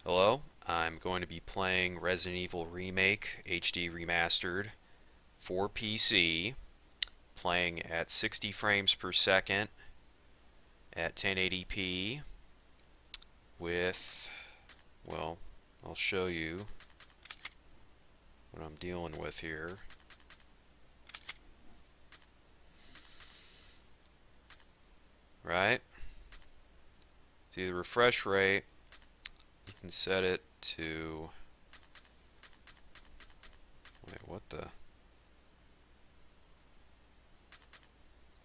Hello, I'm going to be playing Resident Evil Remake HD Remastered for PC, playing at 60 frames per second at 1080p with, well, I'll show you what I'm dealing with here. Right? See the refresh rate, you can set it to, wait, what the? Does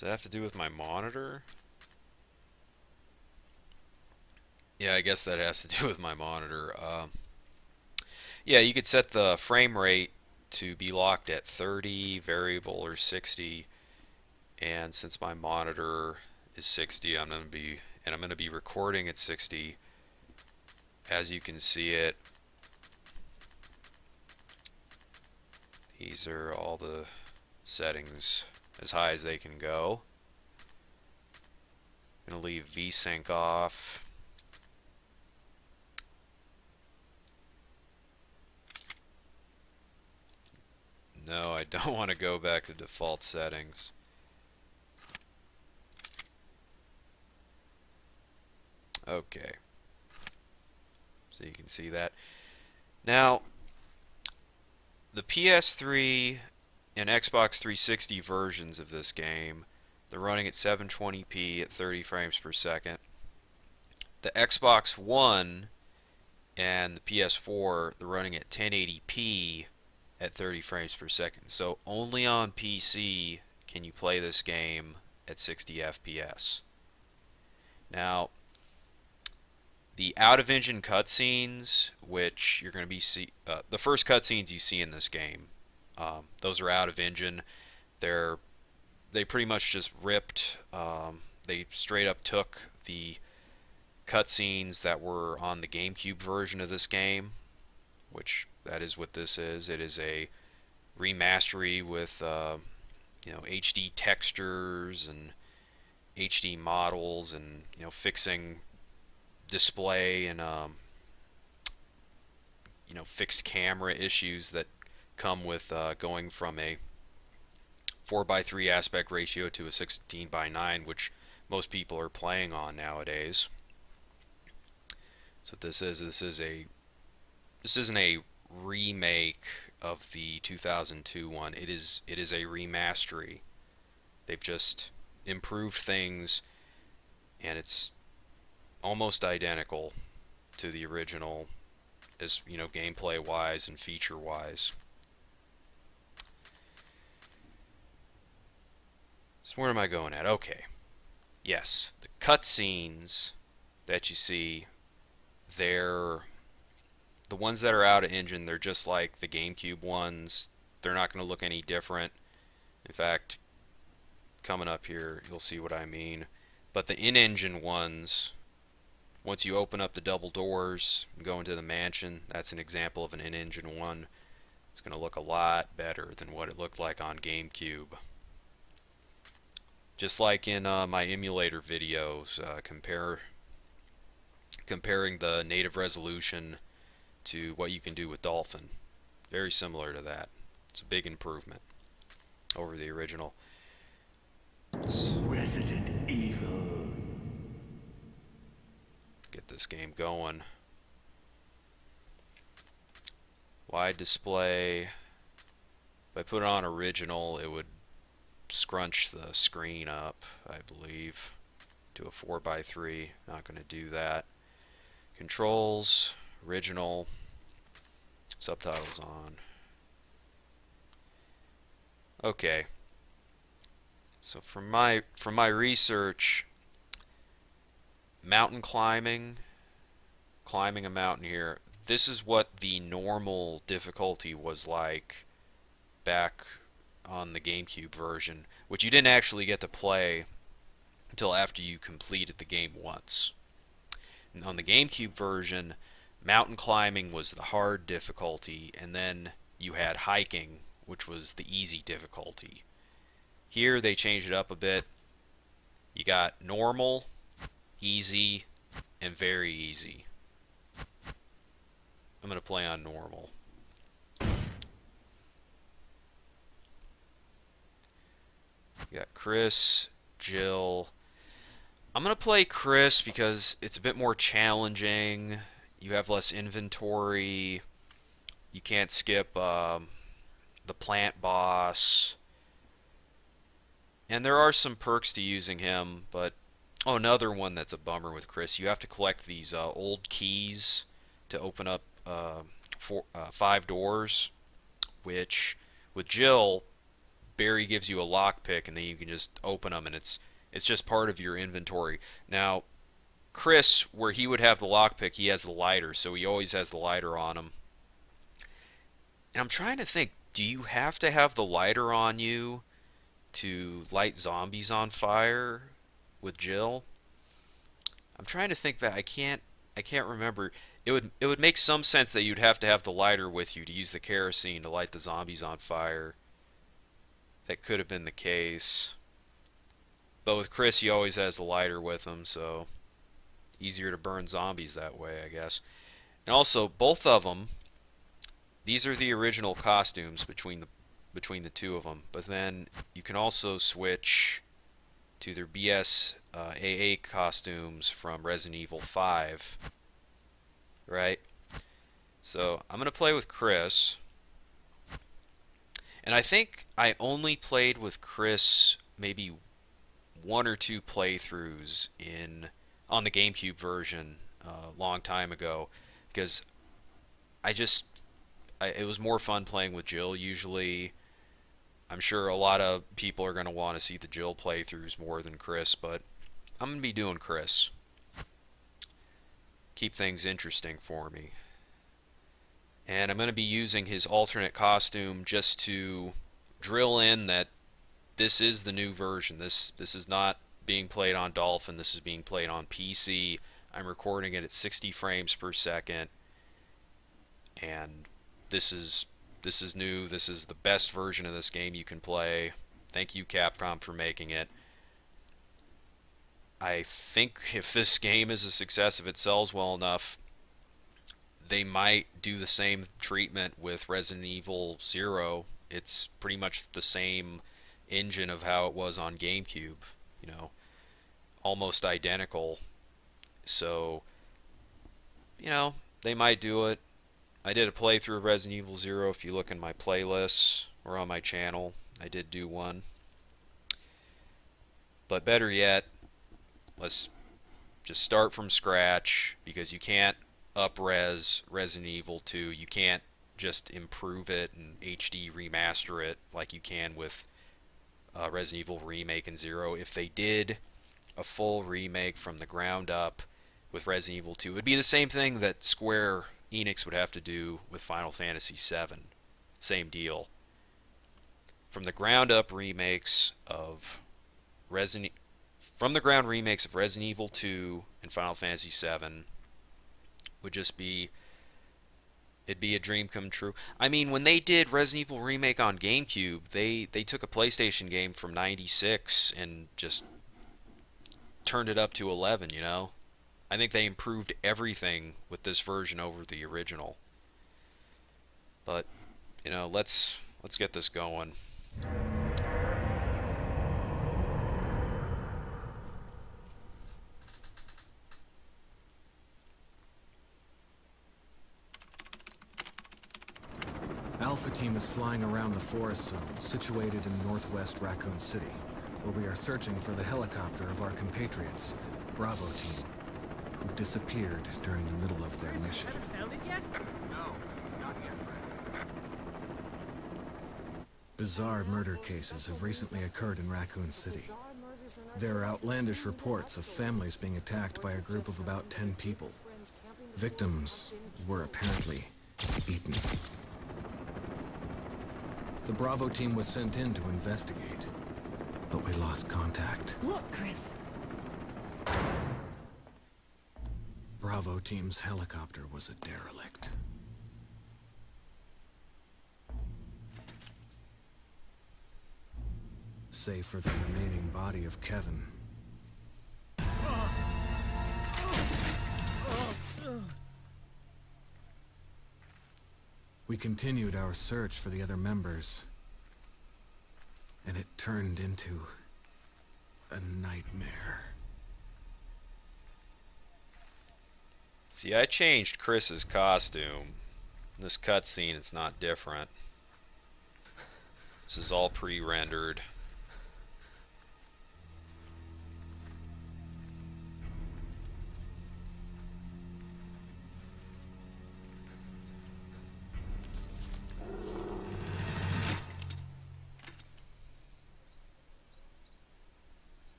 that have to do with my monitor? Yeah, I guess that has to do with my monitor. Yeah, you could set the frame rate to be locked at 30, variable, or 60. And since my monitor is 60, I'm going to be recording at 60. As you can see it, these are all the settings as high as they can go. I'm going to leave VSync off. No, I don't want to go back to default settings. Okay. So you can see that. Now, the PS3 and Xbox 360 versions of this game, they're running at 720p at 30 frames per second. The Xbox One and the PS4, they're running at 1080p at 30 frames per second. So only on PC can you play this game at 60 FPS. Now, the out-of-engine cutscenes, which you're going to be the first cutscenes you see in this game, those are out-of-engine. They pretty much just ripped. They straight up took the cutscenes that were on the GameCube version of this game, which that is what this is. It is a remastery with HD textures and HD models, and fixing display and fixed camera issues that come with going from a 4:3 aspect ratio to a 16:9, which most people are playing on nowadays. So what this is, this isn't a remake of the 2002 one. It is a remastery. They've just improved things, and it's almost identical to the original, as gameplay wise and feature wise. So where am I going at? Okay. Yes, the cutscenes that you see, they're the ones that are out of engine. They're just like the GameCube ones. They're not going to look any different. In fact, coming up here, you'll see what I mean. But the in-engine ones, once you open up the double doors and go into the mansion, that's an example of an in-engine one. It's going to look a lot better than what it looked like on GameCube. Just like in my emulator videos, comparing the native resolution to what you can do with Dolphin. Very similar to that. It's a big improvement over the original. Resident Evil. Get this game going. Wide display. If I put it on original, it would scrunch the screen up, I believe, to a 4:3. Not going to do that. Controls, original, subtitles on. Okay. So from my research, mountain climbing a mountain here, this is what the normal difficulty was like back on the GameCube version, which you didn't actually get to play until after you completed the game once. And on the GameCube version, mountain climbing was the hard difficulty, and then you had hiking, which was the easy difficulty. Here they changed it up a bit. You got normal, easy, and very easy. I'm gonna play on normal. We got Chris, Jill. I'm gonna play Chris because it's a bit more challenging. You have less inventory. You can't skip the plant boss. And there are some perks to using him, but oh, another one that's a bummer with Chris. You have to collect these old keys to open up 5 doors, which with Jill, Barry gives you a lockpick, and then you can just open them, and it's just part of your inventory. Now, Chris, where he would have the lockpick, he has the lighter, so he always has the lighter on him. And I'm trying to think, do you have to have the lighter on you to light zombies on fire with Jill? I'm trying to think back. I can't remember. It would make some sense that you'd have to have the lighter with you to use the kerosene to light the zombies on fire. That could have been the case. But with Chris, he always has the lighter with him, so easier to burn zombies that way, I guess. And also, both of them, these are the original costumes between the two of them. But then you can also switch to their BS AA costumes from Resident Evil 5, right? So I'm gonna play with Chris, and I think I only played with Chris maybe 1 or 2 playthroughs on the GameCube version a long time ago, because it was more fun playing with Jill usually. I'm sure a lot of people are going to want to see the Jill playthroughs more than Chris, but I'm going to be doing Chris. Keep things interesting for me. And I'm going to be using his alternate costume just to drill in that this is the new version. This is not being played on Dolphin. This is being played on PC. I'm recording it at 60 frames per second. And this is new. This is the best version of this game you can play. Thank you, Capcom, for making it. I think if this game is a success, if it sells well enough, they might do the same treatment with Resident Evil 0. It's pretty much the same engine of how it was on GameCube, you know, almost identical. So, you know, they might do it. I did a playthrough of Resident Evil 0. If you look in my playlists or on my channel, I did do one. But better yet, let's just start from scratch, because you can't up-res Resident Evil 2. You can't just improve it and HD remaster it like you can with Resident Evil Remake and 0. If they did a full remake from the ground up with Resident Evil 2, it would be the same thing that Square Enix would have to do with Final Fantasy VII. Same deal. From the ground remakes of Resident Evil 2 and Final Fantasy VII would just be, it'd be a dream come true. I mean, when they did Resident Evil Remake on GameCube, they took a PlayStation game from '96 and just turned it up to 11, you know? I think they improved everything with this version over the original. But, you know, let's get this going. Alpha Team is flying around the forest zone, situated in northwest Raccoon City, where we are searching for the helicopter of our compatriots, Bravo Team, who disappeared during the middle of their mission. Found it yet? No, not yet, Brad. Bizarre murder cases have recently occurred in Raccoon City. There are outlandish reports of families being attacked by a group of about 10 people. Victims were apparently eaten. The Bravo Team was sent in to investigate, but we lost contact. Look, Chris. Bravo Team's helicopter was a derelict. Save for the remaining body of Kevin. We continued our search for the other members, and it turned into a nightmare. See, I changed Chris's costume. In this cutscene, it's not different. This is all pre-rendered.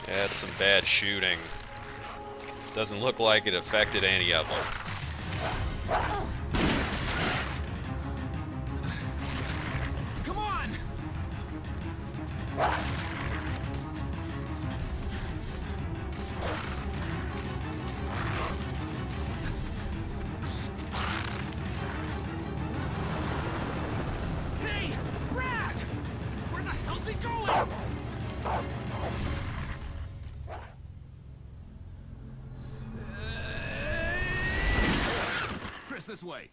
That's some bad shooting. Doesn't look like it affected any of them. Come on! Hey! Brad! Where the hell's he going? This way.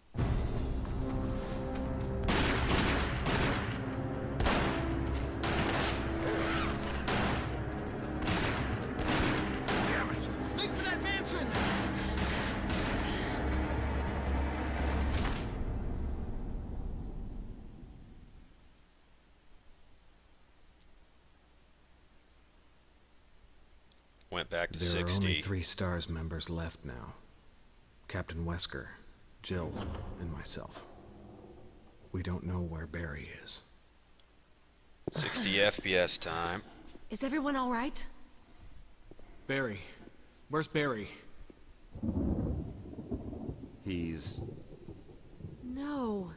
Damn it! Make for that mansion! Went back to There 60. are only 3 STARS members left now. Captain Wesker, Jill, and myself. We don't know where Barry is. 60 FPS time. Is everyone all right? Barry. Where's Barry? He's... No.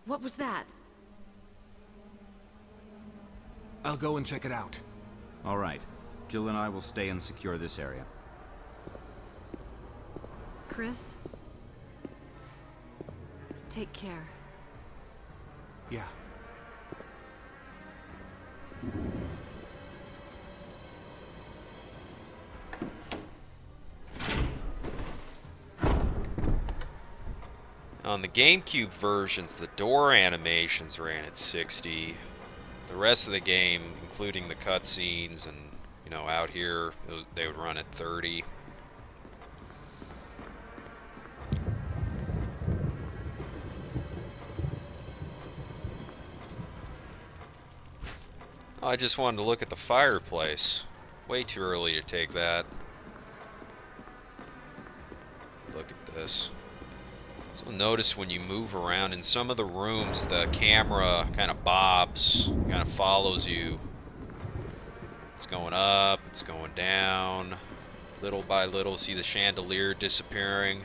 What was that? I'll go and check it out. All right. Jill and I will stay and secure this area. Chris? Take care. Yeah. On the GameCube versions, the door animations ran at 60. The rest of the game, including the cutscenes and, you know, out here, they would run at 30. Oh, I just wanted to look at the fireplace. Way too early to take that. Look at this. So notice when you move around in some of the rooms, the camera kind of bobs, kind of follows you. It's going up, it's going down, little by little. See the chandelier disappearing.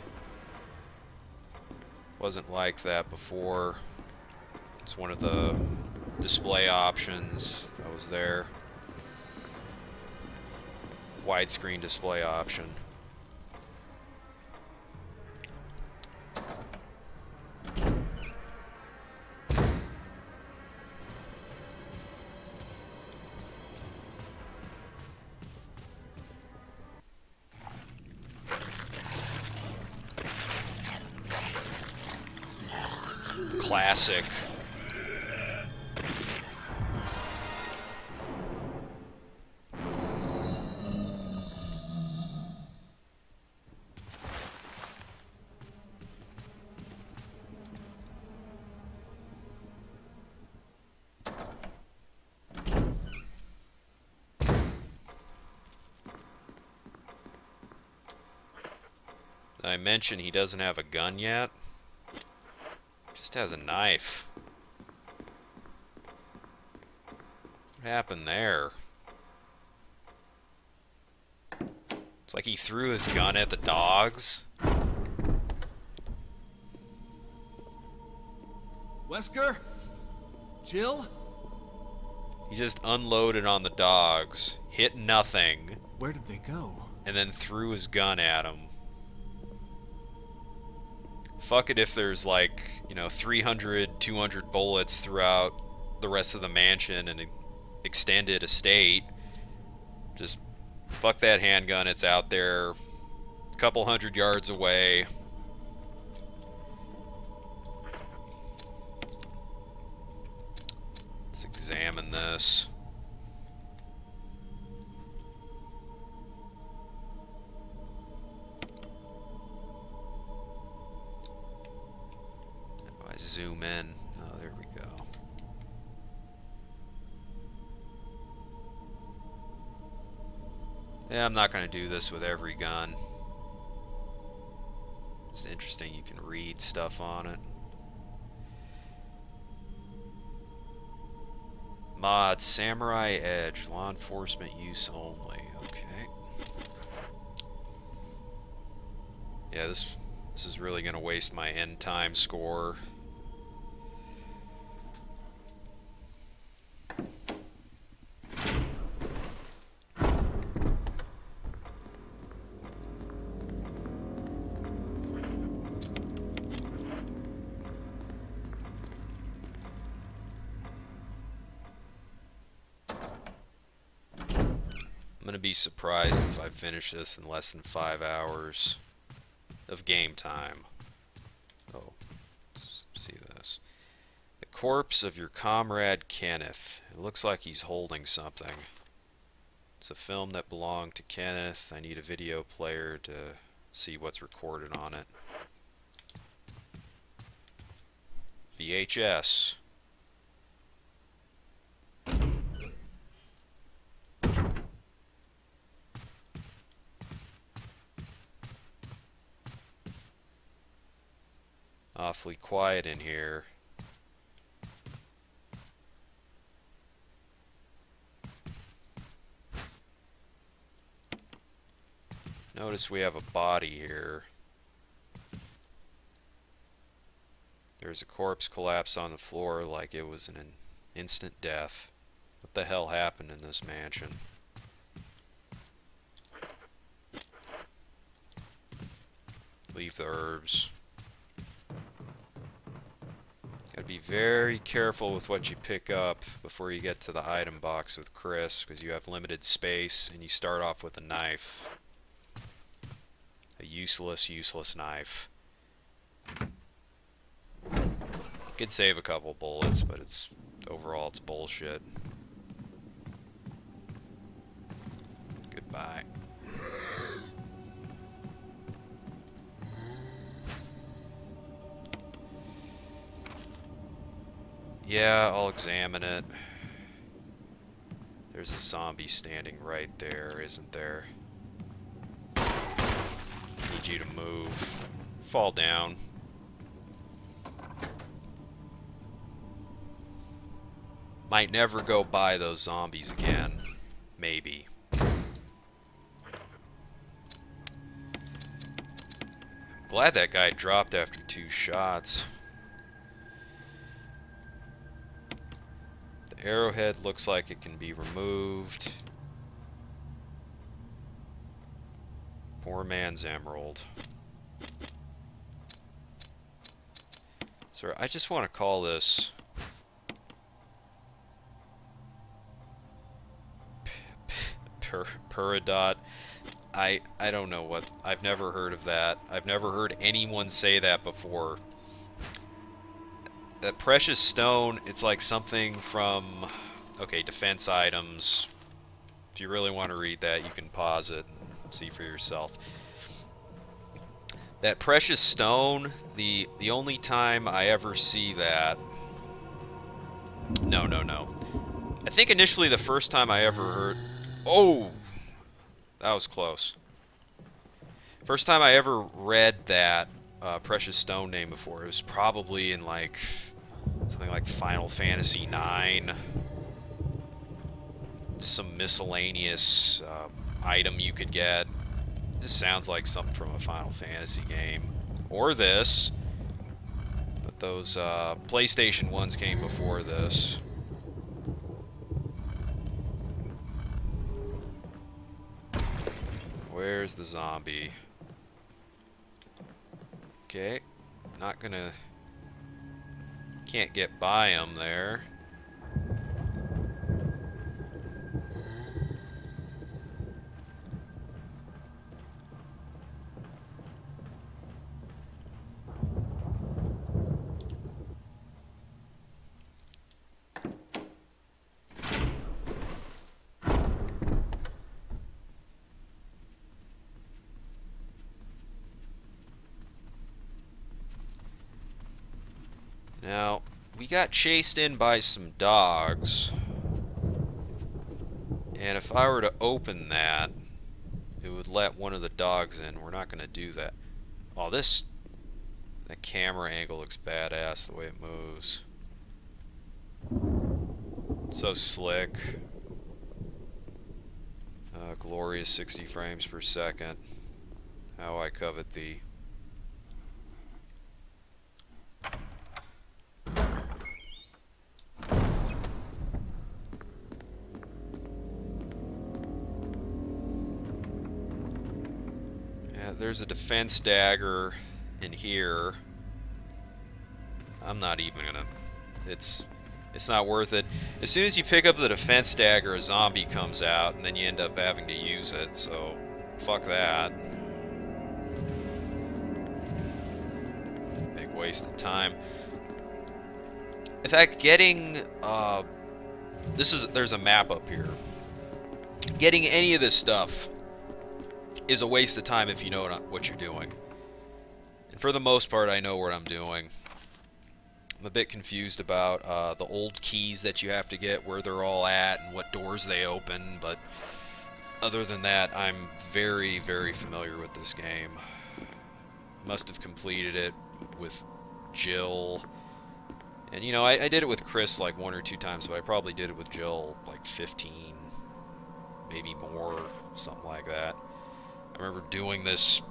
Wasn't like that before. It's one of the display options that was there. Widescreen display option. Classic. I mentioned he doesn't have a gun yet. Just has a knife. What happened there? It's like he threw his gun at the dogs. Wesker? Jill? He just unloaded on the dogs, hit nothing, Where did they go? and then threw his gun at him. Fuck it if there's like, you know, 300, 200 bullets throughout the rest of the mansion and extended estate. Just fuck that handgun, it's out there, a couple 100 yards away. Let's examine this. How do I zoom in? Oh, there we go. Yeah, I'm not going to do this with every gun. It's interesting, you can read stuff on it. Mod, Samurai Edge, law enforcement use only. Okay. Yeah, this is really going to waste my end time score. I'm gonna be surprised if I finish this in less than 5 hours of game time. Oh, let's see this. The corpse of your comrade Kenneth. It looks like he's holding something. It's a film that belonged to Kenneth. I need a video player to see what's recorded on it. VHS. Awfully quiet in here. Notice we have a body here. There's a corpse collapse on the floor like it was an instant death. What the hell happened in this mansion? Leave the herbs. Gotta be very careful with what you pick up before you get to the item box with Chris, because you have limited space and you start off with a knife. A useless knife. Could save a couple bullets, but overall it's bullshit. Goodbye. Yeah, I'll examine it. There's a zombie standing right there, isn't there? Need you to move. Fall down. Might never go by those zombies again. Maybe. Glad that guy dropped after 2 shots. The arrowhead looks like it can be removed. Poor man's emerald. So I just want to call this Peridot. I don't know what. I've never heard of that. I've never heard anyone say that before. That precious stone, it's like something from, okay, defense items. If you really want to read that, you can pause it and see for yourself. That precious stone, the only time I ever see that... No. I think initially the first time I ever heard... Oh! That was close. First time I ever read that precious stone name before, it was probably in like something like Final Fantasy IX. Just some miscellaneous item you could get. Just sounds like something from a Final Fantasy game. Or this. But those PlayStation ones came before this. Where's the zombie? Okay. Not gonna... Can't get by him there. Now, we got chased in by some dogs. And if I were to open that, it would let one of the dogs in. We're not going to do that. Oh, that camera angle looks badass the way it moves. So slick. Glorious 60 frames per second. How I covet thee. There's a defense dagger in here. I'm not even gonna... It's not worth it. As soon as you pick up the defense dagger, a zombie comes out, and then you end up having to use it, so... Fuck that. Big waste of time. In fact, getting... There's a map up here. Getting any of this stuff is a waste of time if you know what you're doing. And for the most part, I know what I'm doing. I'm a bit confused about the old keys that you have to get, where they're all at, and what doors they open, but other than that, I'm very, very familiar with this game. Must have completed it with Jill. And, you know, I did it with Chris like 1 or 2 times, but I probably did it with Jill like 15, maybe more, something like that. I remember doing this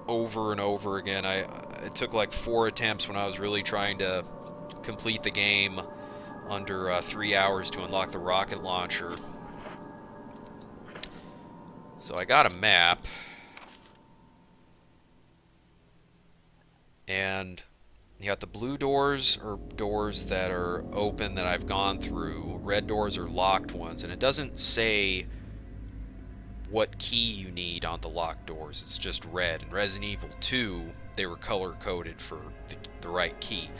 over and over again. It took like 4 attempts when I was really trying to complete the game under 3 hours to unlock the rocket launcher. So I got a map. And you got the blue doors or doors that are open that I've gone through. Red doors are locked ones. And it doesn't say what key you need on the locked doors. It's just red. In Resident Evil 2, they were color-coded for the right key.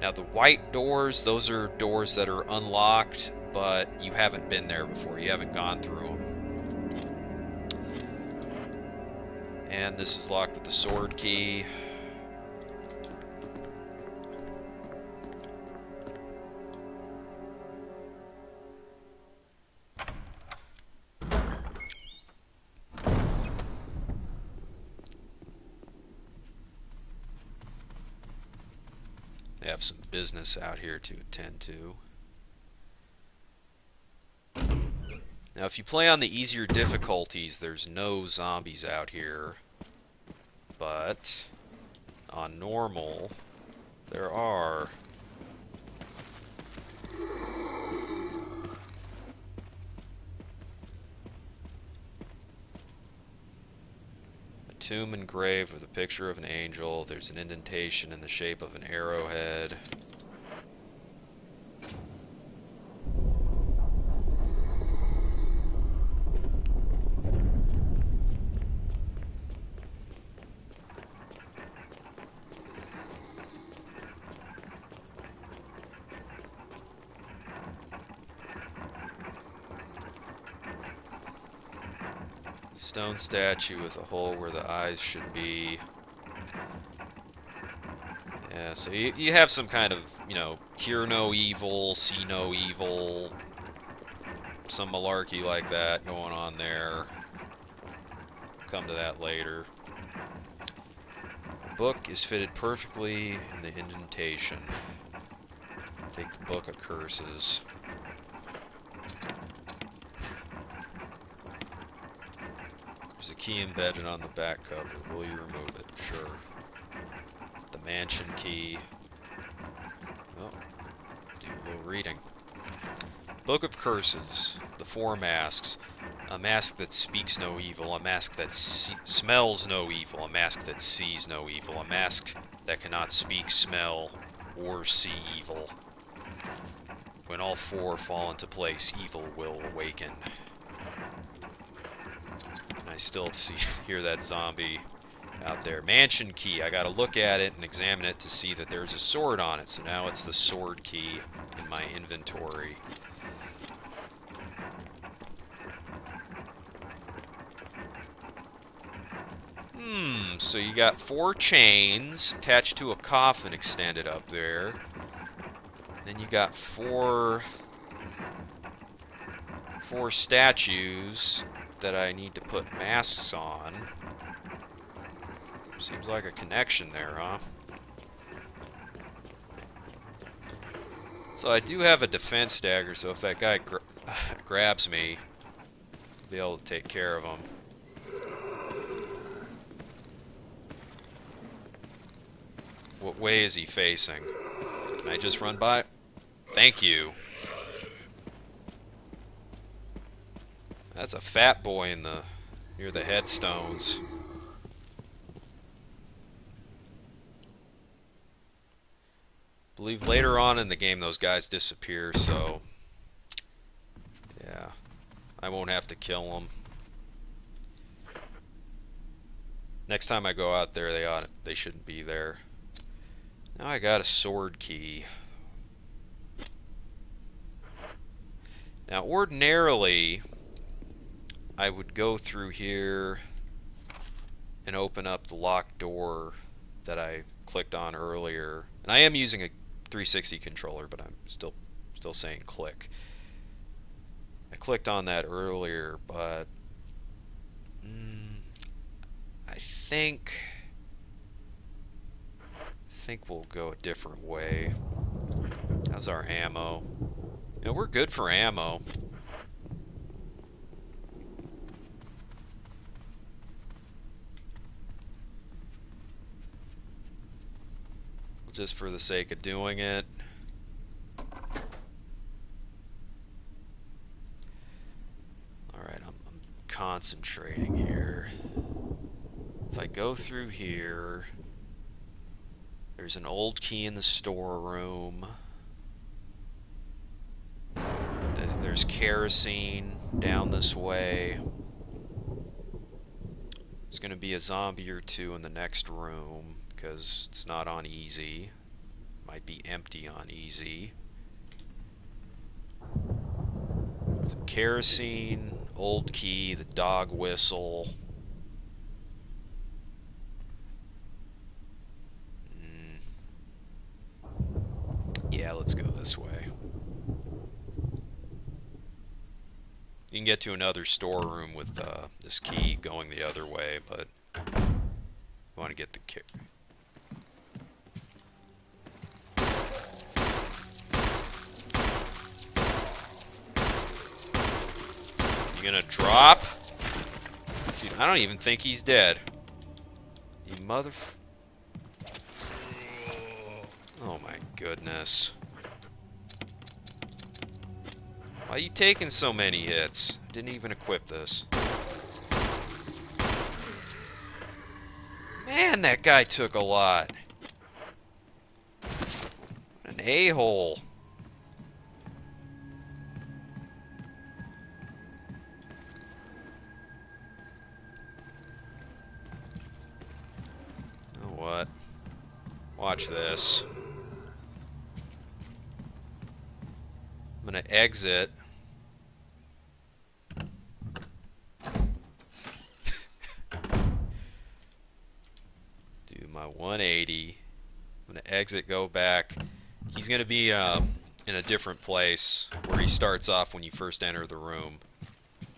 Now the white doors, those are doors that are unlocked, but you haven't been there before. You haven't gone through them. And this is locked with the sword key. They have some business out here to attend to. Now, if you play on the easier difficulties, there's no zombies out here. But on normal, there are. Tomb and grave with a picture of an angel. There's an indentation in the shape of an arrowhead. Stone statue with a hole where the eyes should be. Yeah, so you have some kind of, you know, hear no evil, see no evil, some malarkey like that going on there. Come to that later. The book is fitted perfectly in the indentation. Take the book of curses. There's a key embedded on the back cover. Will you remove it? Sure. The mansion key. Oh, do a little reading. Book of Curses. The Four Masks. A mask that speaks no evil. A mask that smells no evil. A mask that sees no evil. A mask that cannot speak, smell, or see evil. When all four fall into place, evil will awaken. And I still hear that zombie out there. Mansion key. I gotta look at it and examine it to see that there's a sword on it. So now it's the sword key in my inventory. So you got 4 chains attached to a coffin extended up there. Then you got four statues that I need to put masks on. Seems like a connection there, huh? So I do have a defense dagger, so if that guy grabs me, I'll be able to take care of him. What way is he facing? Can I just run by? Thank you. That's a fat boy in the near the headstones. Believe later on in the game those guys disappear, so yeah, I won't have to kill them. Next time I go out there, they shouldn't be there. Now I got a sword key. Now ordinarily I would go through here and open up the locked door that I clicked on earlier. And I am using a 360 controller, but I'm still saying click. I clicked on that earlier, but I think we'll go a different way. How's our ammo? Yeah, we're good for ammo. Just for the sake of doing it. Alright, I'm concentrating here. If I go through here, there's an old key in the storeroom. There's kerosene down this way. There's gonna be a zombie or two in the next room because it's not on easy. Might be empty on easy. So kerosene, old key, the dog whistle. Yeah, let's go this way. You can get to another storeroom with this key going the other way, but you want to get the key. You gonna drop? Dude, I don't even think he's dead. You mother... Oh my goodness. Why are you taking so many hits? Didn't even equip this. Man, that guy took a lot. What an a-hole. Oh, what? Watch this. I'm gonna exit. Do my 180. I'm gonna exit, go back. He's gonna be in a different place where he starts off when you first enter the room.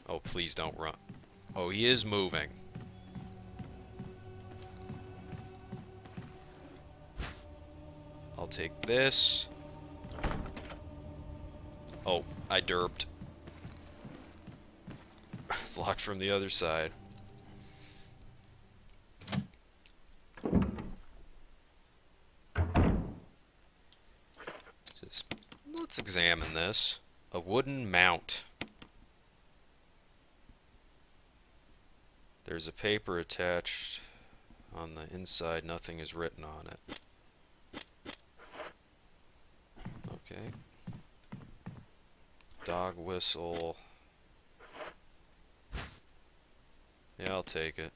Oh, please don't run. Oh, he is moving. I'll take this. Oh, I derped. It's locked from the other side. examine this. A wooden mount. There's a paper attached on the inside. Nothing is written on it. Okay. Dog whistle. Yeah, I'll take it.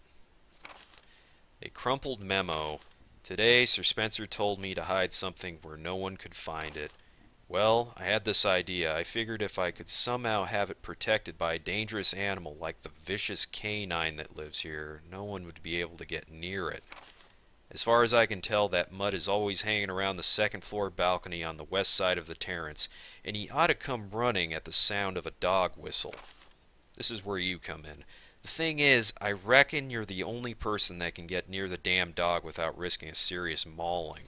A crumpled memo. Today, Sir Spencer told me to hide something where no one could find it. Well, I had this idea. I figured if I could somehow have it protected by a dangerous animal like the vicious canine that lives here, no one would be able to get near it. As far as I can tell, that mutt is always hanging around the second floor balcony on the west side of the terrace, and he ought to come running at the sound of a dog whistle. This is where you come in. The thing is, I reckon you're the only person that can get near the damn dog without risking a serious mauling,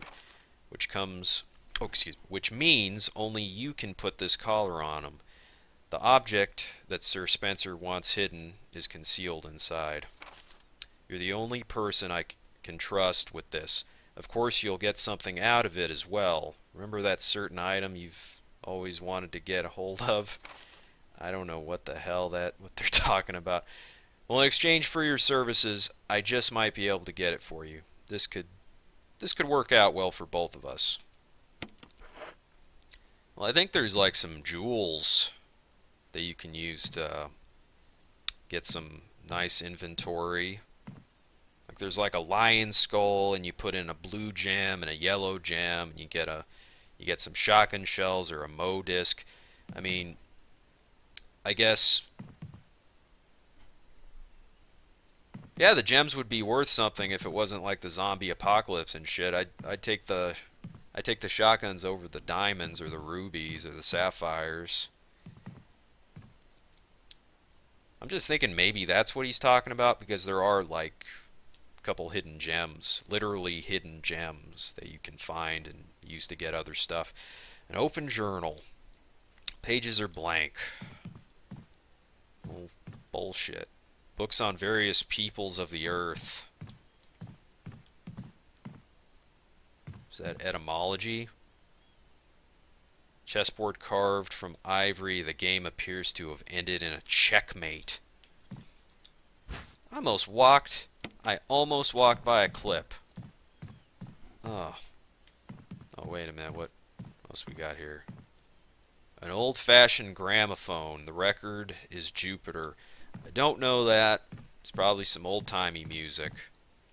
which means only you can put this collar on him. The object that Sir Spencer wants hidden is concealed inside. You're the only person I can trust with this. Of course, you'll get something out of it as well. Remember that certain item you've always wanted to get a hold of? I don't know what the hell what they're talking about. Well, in exchange for your services, I just might be able to get it for you. This could work out well for both of us. Well, I think there's like some jewels that you can use to get some nice inventory. Like there's like a lion skull, and you put in a blue gem and a yellow gem, and you get some shotgun shells or a Mo disc. I mean, I guess, yeah, the gems would be worth something if it wasn't like the zombie apocalypse and shit. I'd take the shotguns over the diamonds or the rubies or the sapphires. I'm just thinking maybe that's what he's talking about, because there are like a couple hidden gems, literally hidden gems that you can find and use to get other stuff. An open journal. Pages are blank. Oh, bullshit. Books on various peoples of the earth. Is that etymology? Chessboard carved from ivory. The game appears to have ended in a checkmate. I almost walked by a clip. Oh. Oh, wait a minute. What else we got here? An old-fashioned gramophone. The record is Jupiter. I don't know that. It's probably some old-timey music.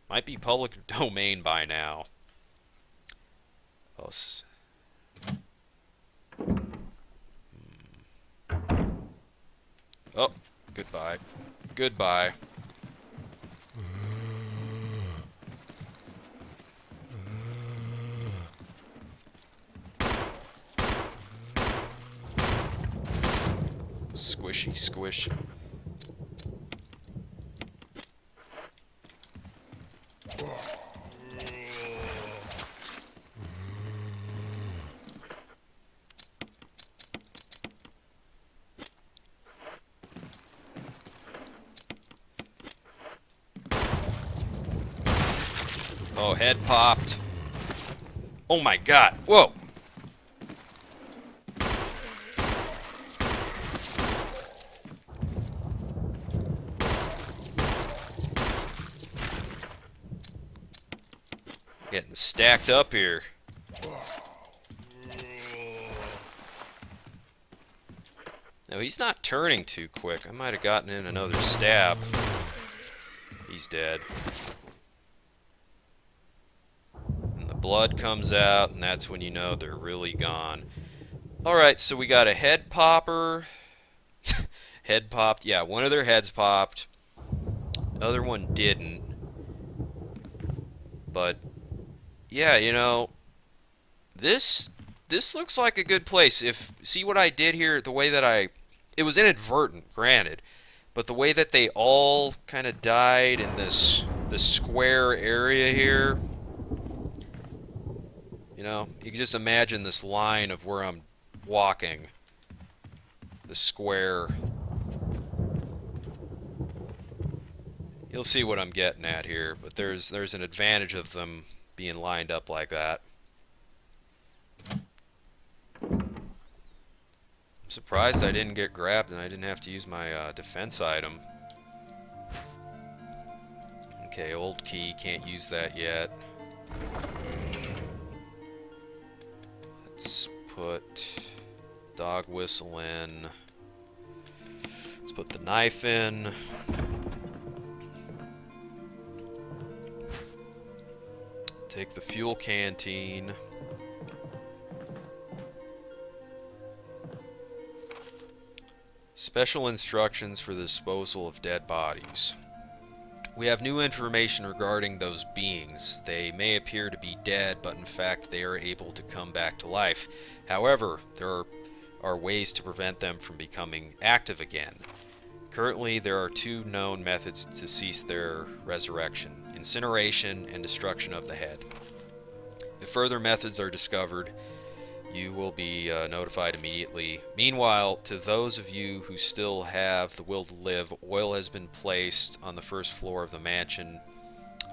Might be public domain by now. Oh, goodbye. Goodbye. Squishy squish. Oh, head popped. Oh my god. Whoa. Getting stacked up here. No, he's not turning too quick. I might have gotten in another stab. He's dead. And the blood comes out, and that's when you know they're really gone. Alright, so we got a head popper. Head popped. Yeah, one of their heads popped. The other one didn't. But yeah, you know, this looks like a good place. See what I did here, the way that it was inadvertent, granted, but the way that they all kind of died in this square area here, you know, you can just imagine this line of where I'm walking, the square. You'll see what I'm getting at here, but there's an advantage of them being lined up like that. surprised I didn't get grabbed and I didn't have to use my defense item. Okay, old key, can't use that yet. Let's put dog whistle in. Let's put the knife in. Take the fuel canteen. Special instructions for the disposal of dead bodies. We have new information regarding those beings. They may appear to be dead, but in fact they are able to come back to life. However, there are ways to prevent them from becoming active again. Currently, there are two known methods to cease their resurrection: incineration and destruction of the head. If further methods are discovered, you will be notified immediately. Meanwhile, to those of you who still have the will to live, oil has been placed on the first floor of the mansion.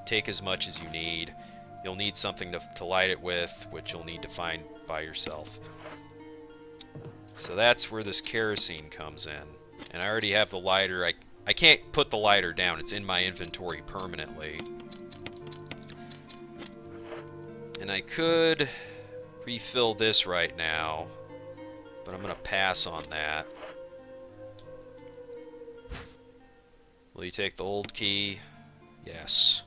Take as much as you need. You'll need something to light it with, which you'll need to find by yourself. So that's where this kerosene comes in. And I already have the lighter. I can't put the lighter down. It's in my inventory permanently. And I could refill this right now, but I'm going to pass on that. Will you take the old key? Yes.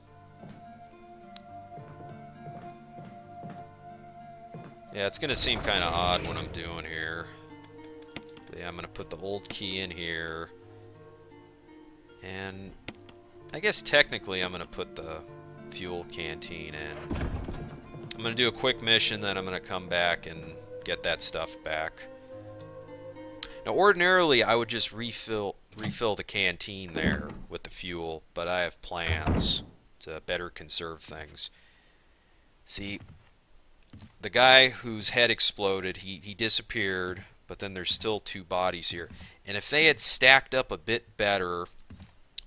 Yeah, it's going to seem kind of odd what I'm doing here. But yeah, I'm going to put the old key in here. And I guess technically I'm going to put the fuel canteen in. I'm going to do a quick mission, then I'm going to come back and get that stuff back. Now, ordinarily, I would just refill the canteen there with the fuel, but I have plans to better conserve things. See, the guy whose head exploded, he disappeared, but then there's still two bodies here. And if they had stacked up a bit better,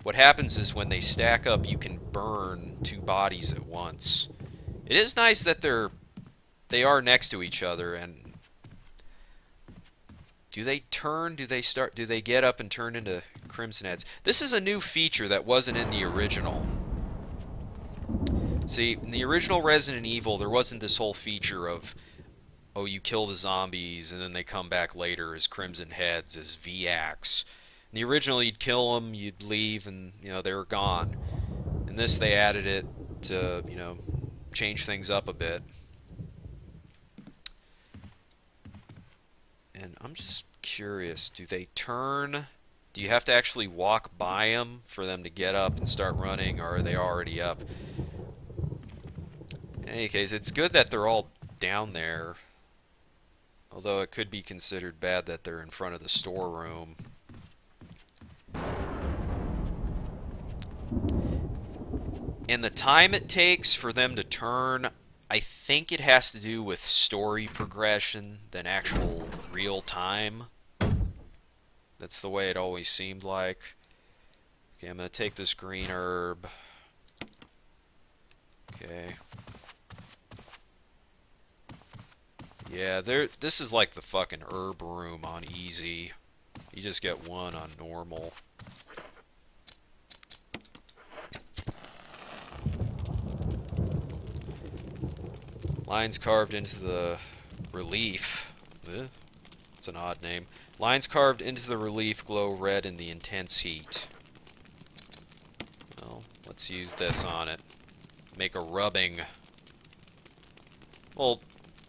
what happens is when they stack up, you can burn two bodies at once. It is nice that they are next to each other, and do they turn? Do they get up and turn into crimson heads? This is a new feature that wasn't in the original. See, in the original Resident Evil, there wasn't this whole feature of, oh, you kill the zombies and then they come back later as crimson heads, as VAX. In the original, you'd kill them, you'd leave, and they were gone. In this, they added it to change things up a bit. And I'm just curious, do they turn? Do you have to actually walk by them for them to get up and start running, or are they already up? In any case, it's good that they're all down there. Although it could be considered bad that they're in front of the storeroom. And the time it takes for them to turn, I think it has to do with story progression than actual real time. That's the way it always seemed like. Okay, I'm going to take this green herb. Okay. Yeah, this is like the fucking herb room on easy. You just get one on normal. Lines carved into the relief. It's an odd name. Lines carved into the relief glow red in the intense heat. Well, let's use this on it. Make a rubbing. Well,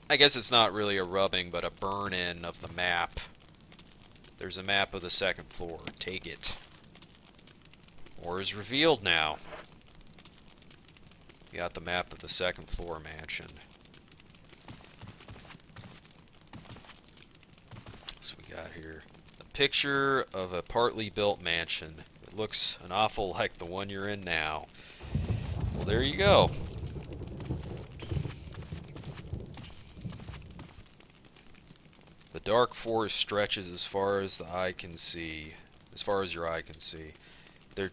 I guess it's not really a rubbing, but a burn-in of the map. There's a map of the second floor. Take it. Or is revealed now. We got the map of the second floor mansion. So we got here a picture of a partly built mansion. It looks an awful like the one you're in now. Well, there you go. The dark forest stretches as far as the eye can see. As far as your eye can see. There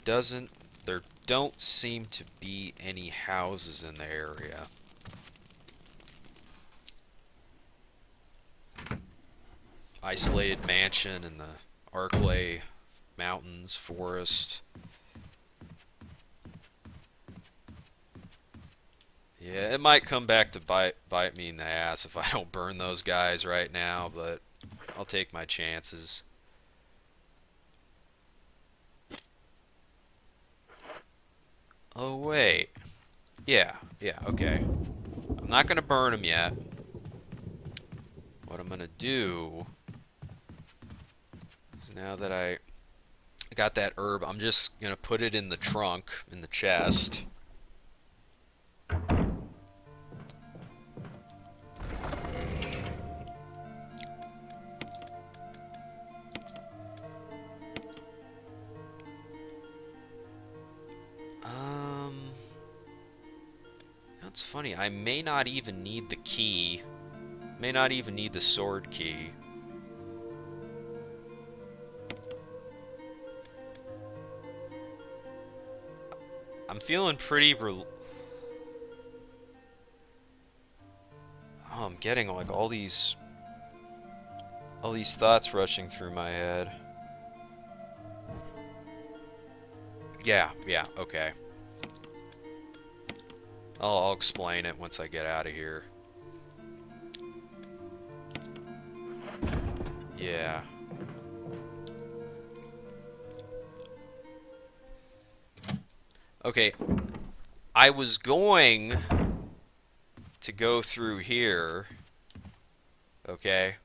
don't seem to be any houses in the area. isolated mansion in the Arklay Mountains forest. Yeah, it might come back to bite me in the ass if I don't burn those guys right now, but I'll take my chances. Oh wait. Yeah, okay. I'm not gonna burn them yet. What I'm gonna do is, now that I got that herb, I'm just gonna put it in the trunk, in the chest. That's funny. I may not even need the key. May not even need the sword key. I'm feeling pretty oh, I'm getting like all these thoughts rushing through my head. Yeah, okay. I'll explain it once I get out of here. Yeah. Okay. I was going to go through here. Okay.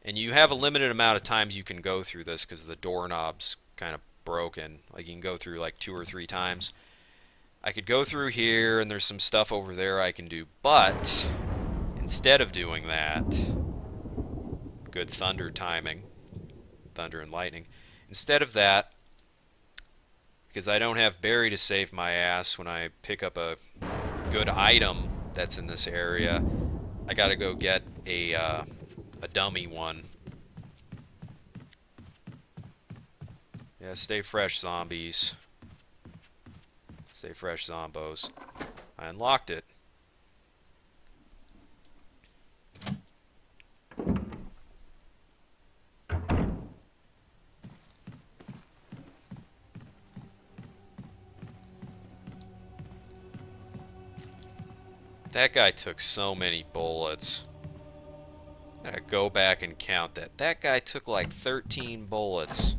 And you have a limited amount of times you can go through this because the doorknob's kind of broken. Like, you can go through like 2 or 3 times. I could go through here, and there's some stuff over there I can do, but instead of doing that, good thunder timing, thunder and lightning, instead of that, because I don't have Barry to save my ass when I pick up a good item that's in this area, I gotta go get a dummy one. Yeah, stay fresh, zombies. Stay fresh, zombos. I unlocked it. That guy took so many bullets. I gotta go back and count that. That guy took like 13 bullets.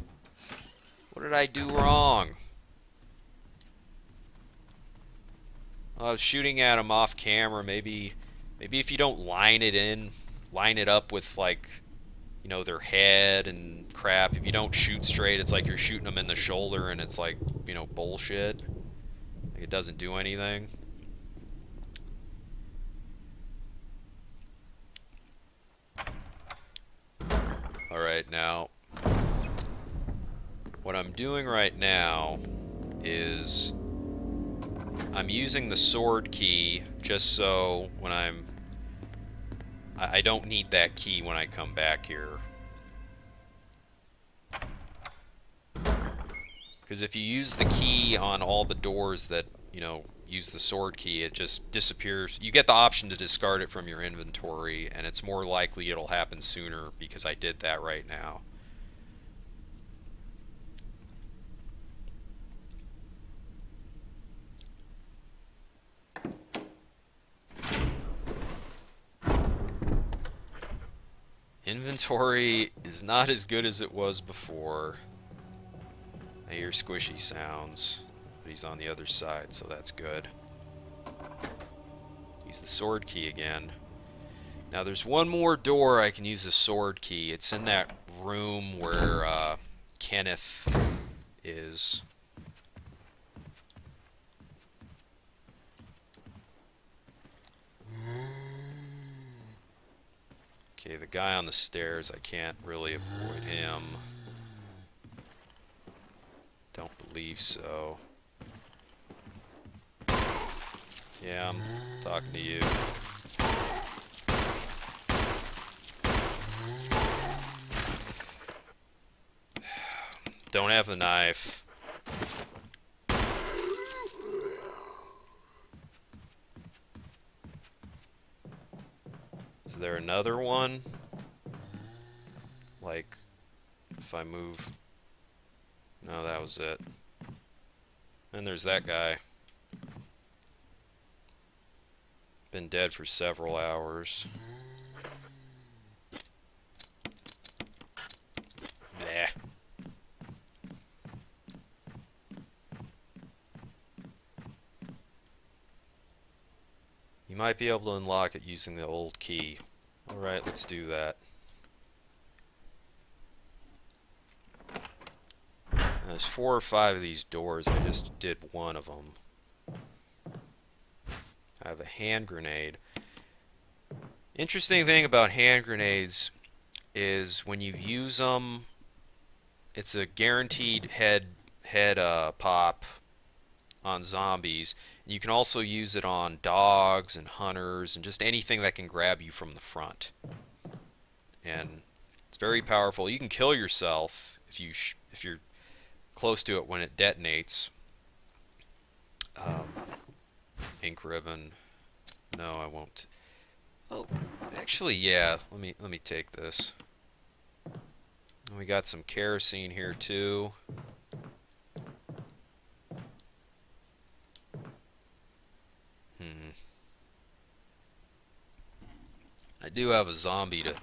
What did I do wrong? I was shooting at him off camera. Maybe if you don't line it up with, like, you know, their head and crap. If you don't shoot straight, it's like you're shooting them in the shoulder, and it's like, you know, bullshit. Like, it doesn't do anything. Alright, now, what I'm doing right now is I'm using the sword key just so when I don't need that key when I come back here. Because if you use the key on all the doors that, you know, use the sword key, it just disappears. You get the option to discard it from your inventory, and it's more likely it'll happen sooner because I did that right now. Inventory is not as good as it was before. I hear squishy sounds, but he's on the other side, so that's good. Use the sword key again. Now there's one more door I can use the sword key. It's in that room where Kenneth is. Okay, the guy on the stairs, I can't really avoid him. Don't believe so. Yeah, I'm talking to you. Don't have the knife. Is there another one? like, if I move... No, that was it. And there's that guy. Been dead for several hours. Bleh. You might be able to unlock it using the old key. Alright, let's do that. There's 4 or 5 of these doors. I just did one of them. I have a hand grenade. Interesting thing about hand grenades is when you use them, it's a guaranteed head pop on zombies. You can also use it on dogs and hunters and just anything that can grab you from the front. And it's very powerful. You can kill yourself if you're close to it when it detonates. Ink ribbon. No, I won't. Oh, actually, yeah. Let me take this. And we got some kerosene here too. I do have a zombie to.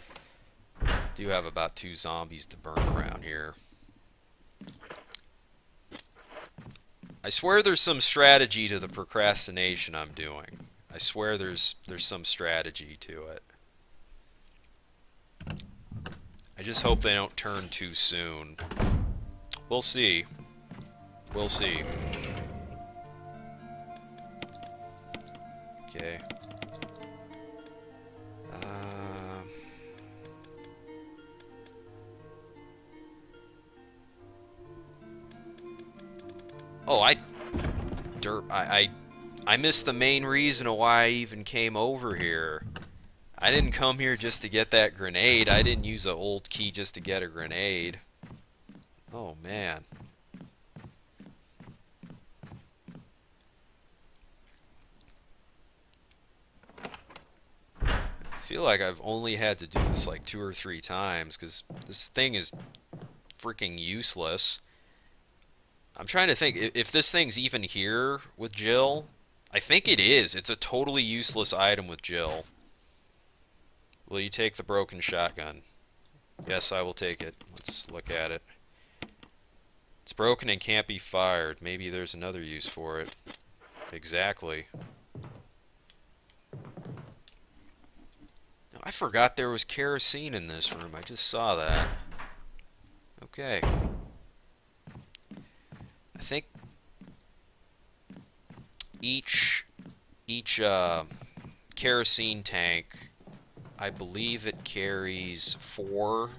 Do have about 2 zombies to burn around here. I swear there's some strategy to the procrastination I'm doing. I swear there's some strategy to it. I just hope they don't turn too soon. We'll see. We'll see. Okay. Oh, I missed the main reason why I even came over here. I didn't come here just to get that grenade. I didn't use an old key just to get a grenade. Oh, man. I feel like I've only had to do this like 2 or 3 times because this thing is freaking useless. I'm trying to think if this thing's even here with Jill. I think it is. It's a totally useless item with Jill. Will you take the broken shotgun? Yes, I will take it. Let's look at it. It's broken and can't be fired. Maybe there's another use for it. Exactly. I forgot there was kerosene in this room. I just saw that. Okay. I think each kerosene tank, I believe it carries 4,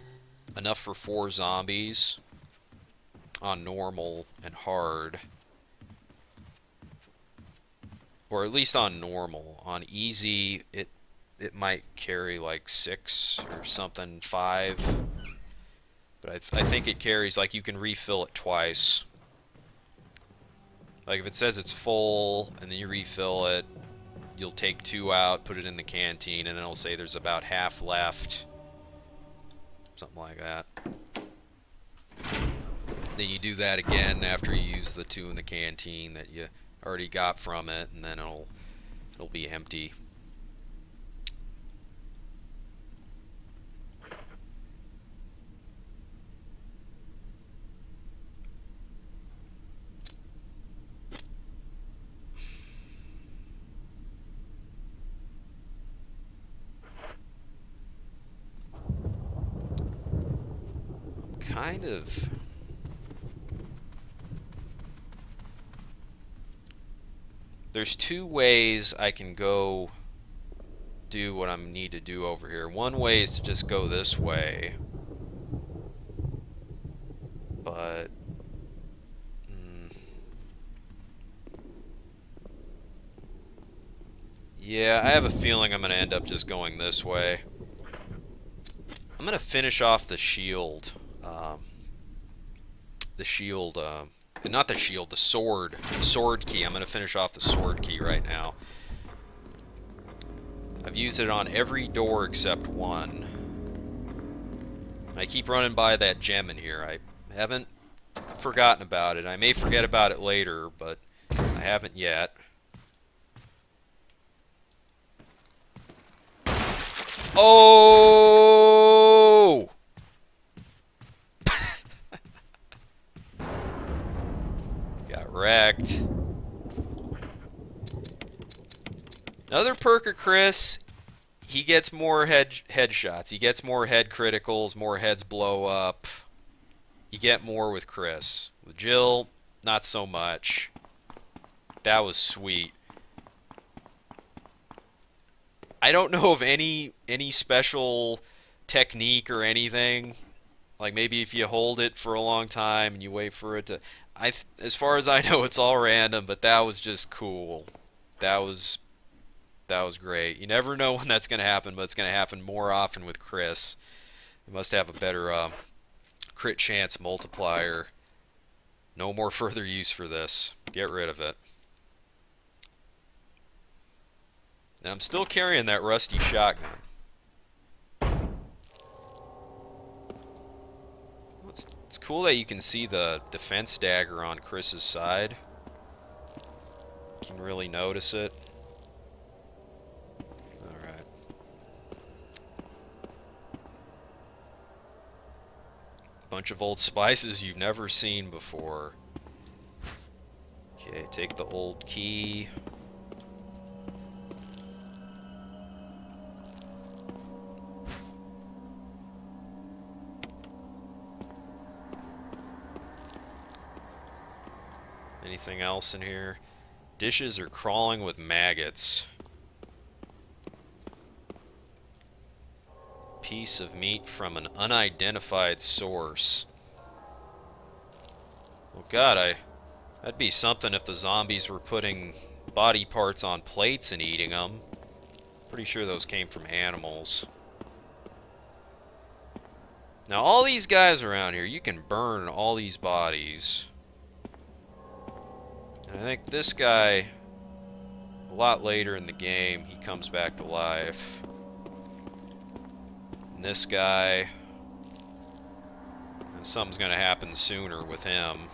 enough for 4 zombies on normal and hard. Or at least on normal. On easy, it might carry like 6 or something, 5. But I think it carries, like, you can refill it twice. Like, if it says it's full, and then you refill it, you'll take 2 out, put it in the canteen, and then it'll say there's about half left. Something like that. Then you do that again after you use the 2 in the canteen that you already got from it, and then it'll be empty. Kind of. There's 2 ways I can go do what I need to do over here. One way is to just go this way. But yeah, I have a feeling I'm going to end up just going this way. I'm going to finish off the shield. Not the shield, the sword. The sword key. I'm going to finish off the sword key right now. I've used it on every door except one. I keep running by that gem in here. I haven't forgotten about it. I may forget about it later, but I haven't yet. Oh! Got wrecked. Another perk of Chris, he gets more headshots. He gets more head criticals, more heads blow up. You get more with Chris. With Jill, not so much. That was sweet. I don't know of any special technique or anything. Like maybe if you hold it for a long time and you wait for it to... as far as I know, it's all random, but that was just cool. That was great. You never know when that's going to happen, but it's going to happen more often with Chris. You must have a better crit chance multiplier. No more further use for this. Get rid of it. And I'm still carrying that rusty shotgun. It's cool that you can see the defense dagger on Chris's side. You can really notice it. Alright. Bunch of old spices you've never seen before. Okay, take the old key. Anything else in here? Dishes are crawling with maggots. Piece of meat from an unidentified source. Well, God, that'd be something if the zombies were putting body parts on plates and eating them. Pretty sure those came from animals. Now, all these guys around here, you can burn all these bodies. And I think this guy, a lot later in the game, he comes back to life. And this guy, and something's going to happen sooner with him.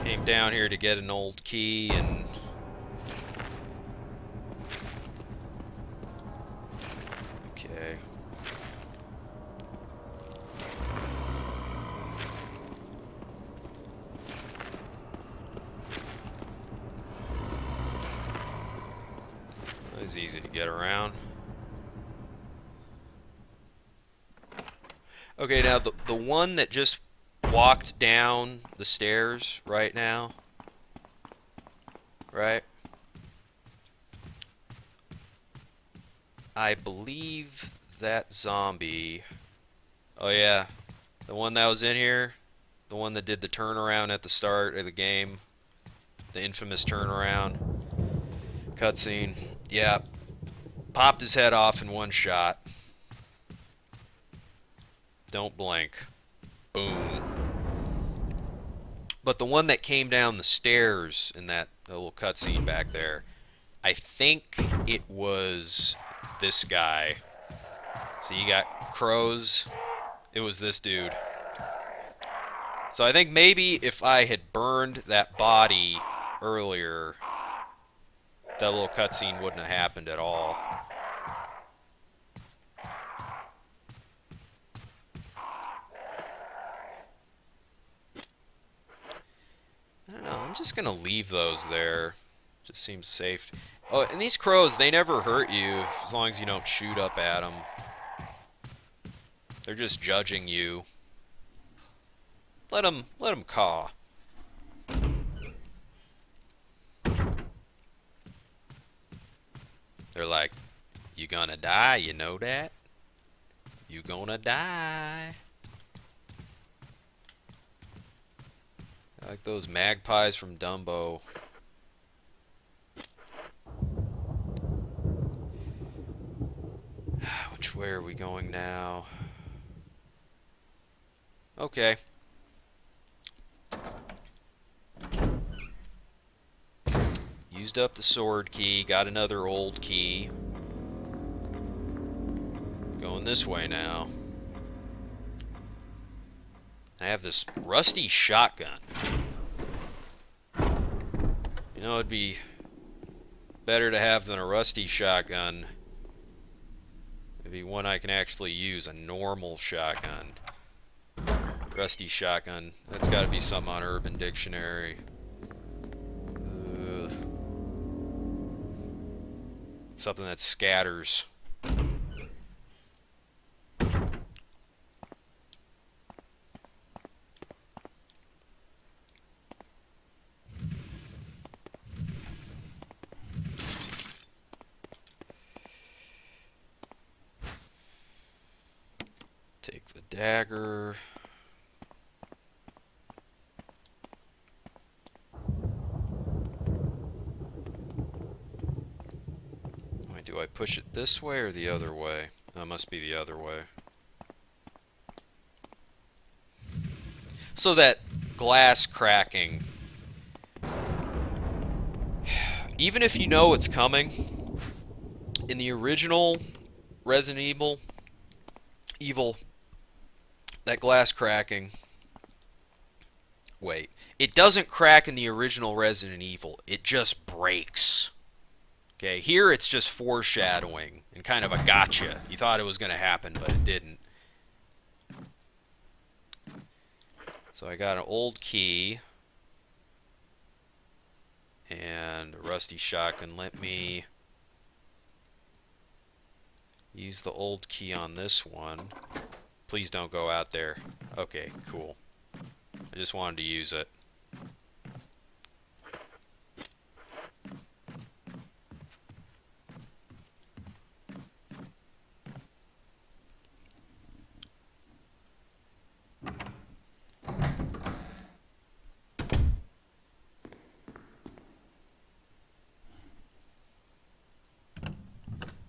Came down here to get an old key and okay. That was easy to get around. Okay, now the one that just walked down the stairs right now, right? I believe that zombie, oh yeah, the one that was in here, the one that did the turnaround at the start of the game, the infamous turnaround cutscene, yeah, popped his head off in one shot. Don't blink. Boom. But the one that came down the stairs in that little cutscene back there, I think it was this guy. So you got crows. It was this dude. So I think maybe if I had burned that body earlier, that little cutscene wouldn't have happened at all. I don't know, I'm just gonna leave those there. Just seems safe. Oh, and these crows, they never hurt you as long as you don't shoot up at them. They're just judging you. Let them caw. They're like, you gonna die, you know that? You gonna die. Like those magpies from Dumbo. Which way are we going now? Okay. Used up the sword key, got another old key. Going this way now. I have this rusty shotgun. You know, it'd be better to have than a rusty shotgun. It'd be one I can actually use, a normal shotgun. Rusty shotgun. That's got to be something on Urban Dictionary. Something that scatters. Take the dagger. Wait, do I push it this way or the other way? That must be the other way. So that glass cracking, even if you know it's coming, in the original Resident Evil, that glass cracking, wait, it doesn't crack in the original Resident Evil, it just breaks. Okay, here it's just foreshadowing and kind of a gotcha. You thought it was going to happen, but it didn't. So I got an old key and a rusty shotgun. Let me use the old key on this one. Please don't go out there. Okay, cool. I just wanted to use it.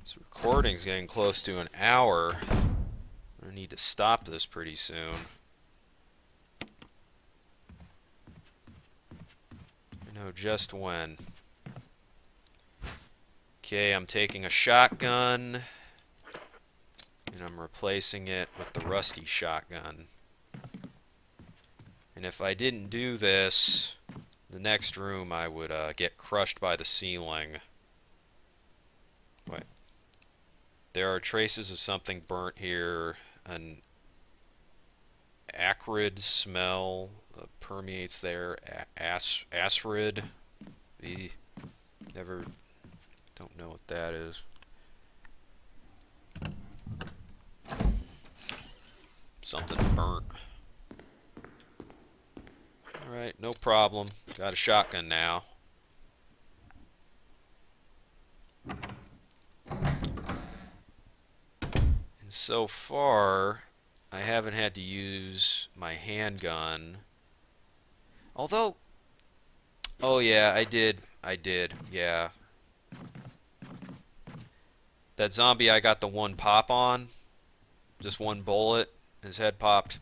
This recording's getting close to an hour. I need to stop this pretty soon. I know just when. Okay, I'm taking a shotgun and I'm replacing it with the rusty shotgun. And if I didn't do this, the next room I would get crushed by the ceiling. Wait. There are traces of something burnt here. An acrid smell permeates there. Acrid. Never. Don't know what that is. Something burnt. Alright, no problem. Got a shotgun now. And so far, I haven't had to use my handgun. Although, oh yeah, I did, yeah. That zombie I got the one pop on, just one bullet, his head popped.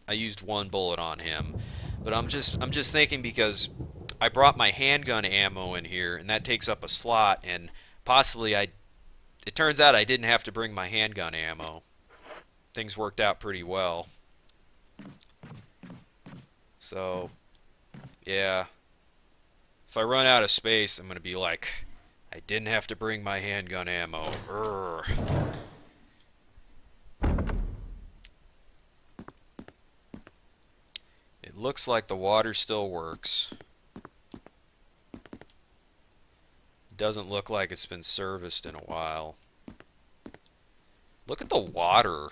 I used one bullet on him. But I'm just thinking because I brought my handgun ammo in here and that takes up a slot and possibly it turns out I didn't have to bring my handgun ammo. Things worked out pretty well. So, yeah. If I run out of space, I'm going to be like, I didn't have to bring my handgun ammo. Urgh. It looks like the water still works. Doesn't look like it's been serviced in a while. Look at the water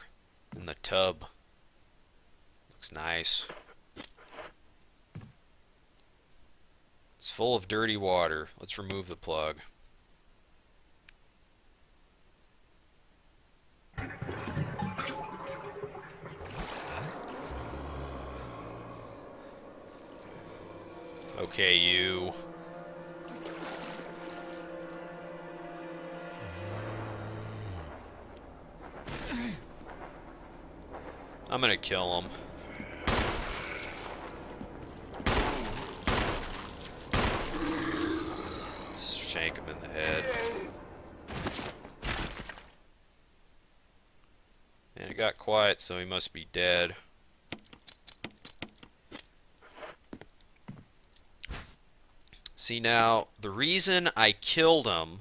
in the tub. Looks nice. It's full of dirty water. Let's remove the plug. Okay, you. I'm gonna kill him. him in the head. And it got quiet, so he must be dead. See, now, the reason I killed him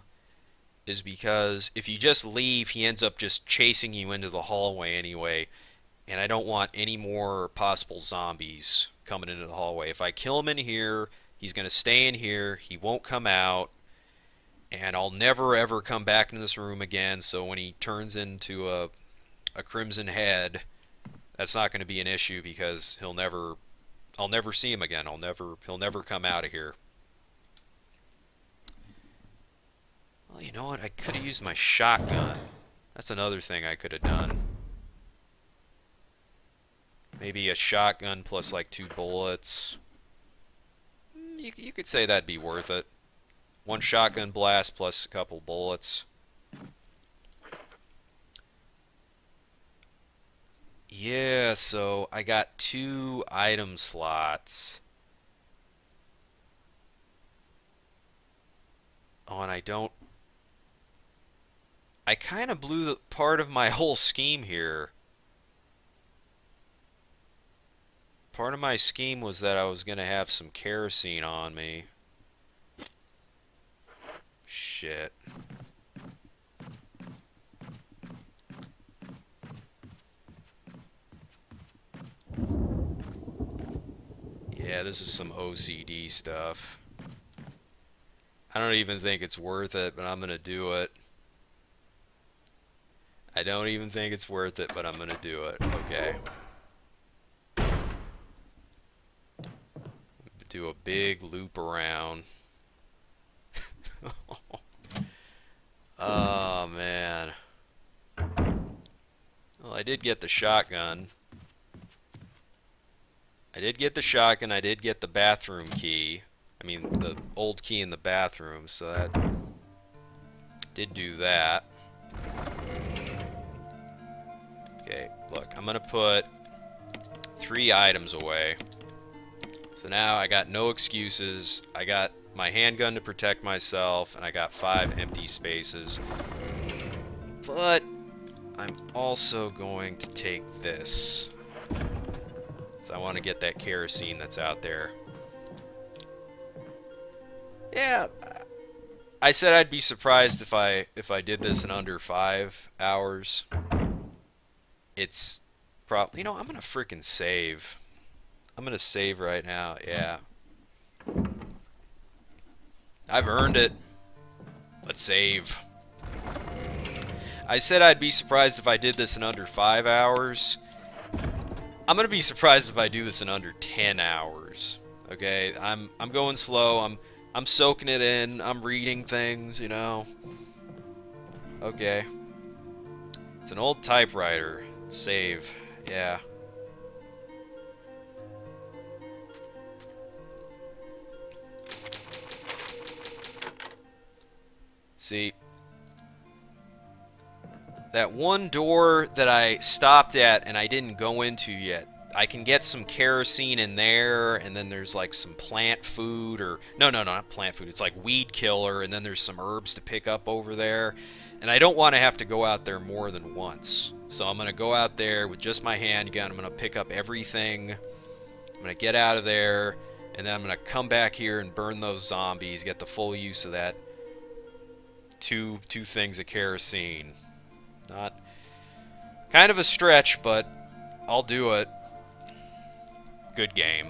is because if you just leave, he ends up just chasing you into the hallway anyway, and I don't want any more possible zombies coming into the hallway. If I kill him in here, he's going to stay in here, he won't come out, and I'll never ever come back into this room again, so when he turns into a Crimson Head, that's not going to be an issue because I'll never see him again. He'll never come out of here. Well, you know what? I could have used my shotgun. That's another thing I could have done. Maybe a shotgun plus like 2 bullets. You could say that'd be worth it. 1 shotgun blast plus a couple bullets. Yeah, so I got 2 item slots. Oh, and I kind of blew the part of my whole scheme here. Part of my scheme was that I was going to have some kerosene on me. Shit. Yeah, this is some OCD stuff. I don't even think it's worth it, but I'm going to do it. I don't even think it's worth it, but I'm going to do it. Okay. Do a big loop around. Oh, man. Well, I did get the shotgun. I did get the bathroom key. I mean, the old key in the bathroom, so that did do that. Okay, look, I'm gonna put 3 items away. So now I got no excuses. I got my handgun to protect myself, and I got 5 empty spaces. But I'm also going to take this. So I want to get that kerosene that's out there. Yeah, I said I'd be surprised if I did this in under 5 hours. It's probably, you know, I'm gonna freaking save. I'm gonna save right now. Yeah, I've earned it. Let's save. I said I'd be surprised if I did this in under 5 hours. I'm gonna be surprised if I do this in under 10 hours. Okay, I'm going slow. I'm soaking it in. I'm reading things, you know. Okay. It's an old typewriter. Save. Yeah. See, that one door that I stopped at and I didn't go into yet, I can get some kerosene in there, and then there's like some plant food, or no, not plant food, it's like weed killer, and then there's some herbs to pick up over there, and I don't want to have to go out there more than once. So I'm going to go out there with just my handgun, I'm going to pick up everything, I'm going to get out of there, and then I'm going to come back here and burn those zombies, get the full use of that two things of kerosene. Not kind of a stretch, but I'll do it. Good game.